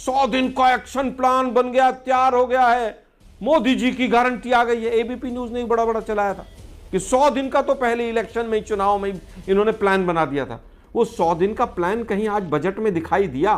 100 दिन का action plan बन गया, तैयार हो गया है, मोदी जी की गारंटी आ गई है। एबीपी न्यूज ने बड़ा बड़ा चलाया था कि 100 दिन का तो पहले इलेक्शन में, चुनाव में इन्होंने प्लान बना दिया था। वो 100 दिन का प्लान कहीं आज बजट में दिखाई दिया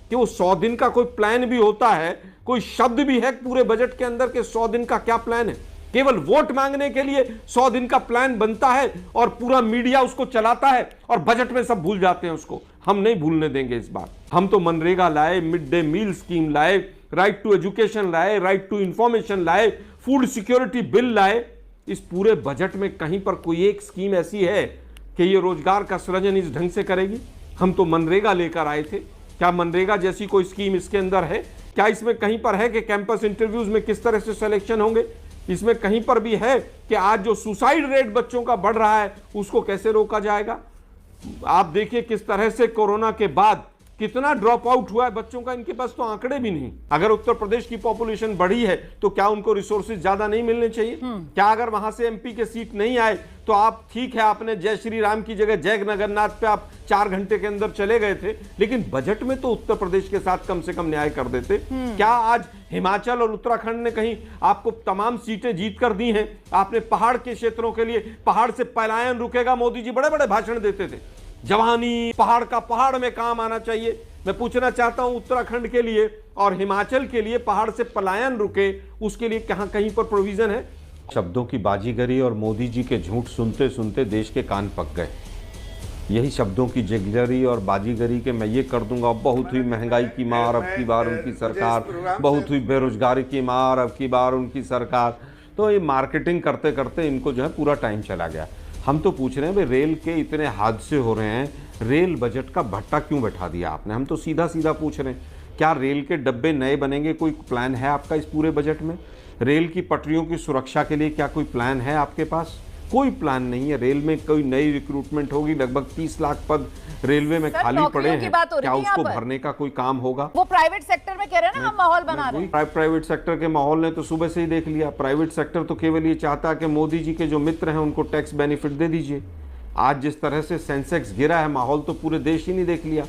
कि वो 100 दिन का कोई प्लान भी होता है, कोई शब्द भी है पूरे बजट के अंदर के 100 दिन का क्या प्लान है? केवल वोट मांगने के लिए 100 दिन का प्लान बनता है और पूरा मीडिया उसको चलाता है और बजट में सब भूल जाते हैं उसको। हम नहीं भूलने देंगे इस बार। हम तो मनरेगा लाए, मिड डे मील स्कीम लाए, राइट टू एजुकेशन लाए, राइट टू इंफॉर्मेशन लाए, फूड सिक्योरिटी बिल लाए। इस पूरे बजट में कहीं पर कोई एक स्कीम ऐसी है कि ये रोजगार का सृजन इस ढंग से करेगी? हम तो मनरेगा लेकर आए थे। क्या मनरेगा जैसी कोई स्कीम इसके अंदर है? क्या इसमें कहीं पर है कि कैंपस इंटरव्यूज में किस तरह से सिलेक्शन होंगे? इसमें कहीं पर भी है कि आज जो सुसाइड रेट बच्चों का बढ़ रहा है उसको कैसे रोका जाएगा? आप देखिए किस तरह से कोरोना के बाद कितना ड्रॉप आउट हुआ है बच्चों का, इनके पास तो आंकड़े भी नहीं। अगर उत्तर प्रदेश की पॉपुलेशन बढ़ी है तो क्या उनको रिसोर्सेज ज्यादा नहीं मिलने चाहिए? क्या अगर वहां से एमपी के सीट नहीं आए तो आप, ठीक है आपने जय श्री राम की जगह जय जगन्नाथ पे आप 4 घंटे के अंदर चले गए थे, लेकिन बजट में तो उत्तर प्रदेश के साथ कम से कम न्याय कर देते। क्या आज हिमाचल और उत्तराखंड ने कहीं आपको तमाम सीटें जीत कर दी हैं? आपने पहाड़ के क्षेत्रों के लिए, पहाड़ से पलायन रुकेगा, मोदी जी बड़े बड़े भाषण देते थे, जवानी पहाड़ का पहाड़ में काम आना चाहिए। मैं पूछना चाहता हूं उत्तराखंड के लिए और हिमाचल के लिए पहाड़ से पलायन रुके, उसके लिए कहां कहीं पर प्रोविजन है? शब्दों की बाजीगरी और मोदी जी के झूठ सुनते सुनते देश के कान पक गए। यही शब्दों की जिगजरी और बाजीगरी के मैं ये कर दूंगा, बहुत हुई महंगाई की मार अब की बार उनकी सरकार, बहुत हुई बेरोजगारी की मार अब की बार उनकी सरकार। तो ये मार्केटिंग करते करते इनको जो है पूरा टाइम चला गया। हम तो पूछ रहे हैं भाई, रेल के इतने हादसे हो रहे हैं, रेल बजट का भट्टा क्यों बैठा दिया आपने? हम तो सीधा सीधा पूछ रहे हैं, क्या रेल के डब्बे नए बनेंगे? कोई प्लान है आपका इस पूरे बजट में? रेल की पटरियों की सुरक्षा के लिए क्या कोई प्लान है आपके पास? कोई प्लान नहीं है। रेल में कोई नई रिक्रूटमेंट होगी, लगभग 30 लाख पद रेलवे में खाली पड़े हैं, क्या उसको भरने का कोई काम होगा? वो प्राइवेट सेक्टर में कह रहे हैं ना, हम माहौल बना रहे हैं। प्राइवेट सेक्टर के माहौल ने तो सुबह से ही देख लिया। प्राइवेट सेक्टर तो केवल ये चाहता है कि मोदी जी के जो मित्र हैं उनको टैक्स बेनिफिट दे दीजिए। आज जिस तरह से सेंसेक्स गिरा है, माहौल तो पूरे देश ही नहीं देख लिया।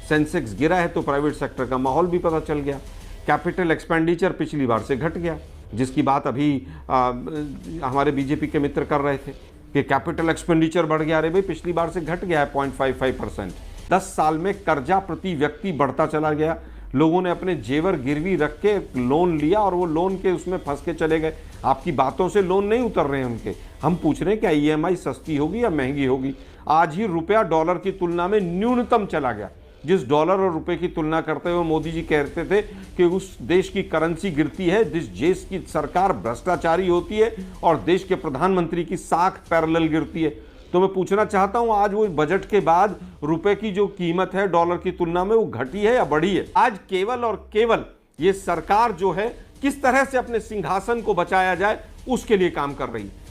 सेंसेक्स गिरा है तो प्राइवेट सेक्टर का माहौल भी पता चल गया। कैपिटल एक्सपेंडिचर पिछली बार से घट गया, जिसकी बात अभी हमारे बीजेपी के मित्र कर रहे थे कि कैपिटल एक्सपेंडिचर बढ़ गया। अरे भाई, पिछली बार से घट गया है 0.55%। 10 साल में कर्जा प्रति व्यक्ति बढ़ता चला गया। लोगों ने अपने जेवर गिरवी रख के लोन लिया और वो लोन के उसमें फंस के चले गए। आपकी बातों से लोन नहीं उतर रहे हैं उनके। हम पूछ रहे हैं क्या ईएमआई सस्ती होगी या महंगी होगी? आज ही रुपया डॉलर की तुलना में न्यूनतम चला गया। जिस डॉलर और रुपए की तुलना करते हुए मोदी जी कहते थे कि उस देश की करेंसी गिरती है जिस देश की सरकार भ्रष्टाचारी होती है और देश के प्रधानमंत्री की साख पैरेलल गिरती है। तो मैं पूछना चाहता हूं, आज वो बजट के बाद रुपए की जो कीमत है डॉलर की तुलना में, वो घटी है या बढ़ी है? आज केवल और केवल ये सरकार जो है किस तरह से अपने सिंहासन को बचाया जाए उसके लिए काम कर रही है।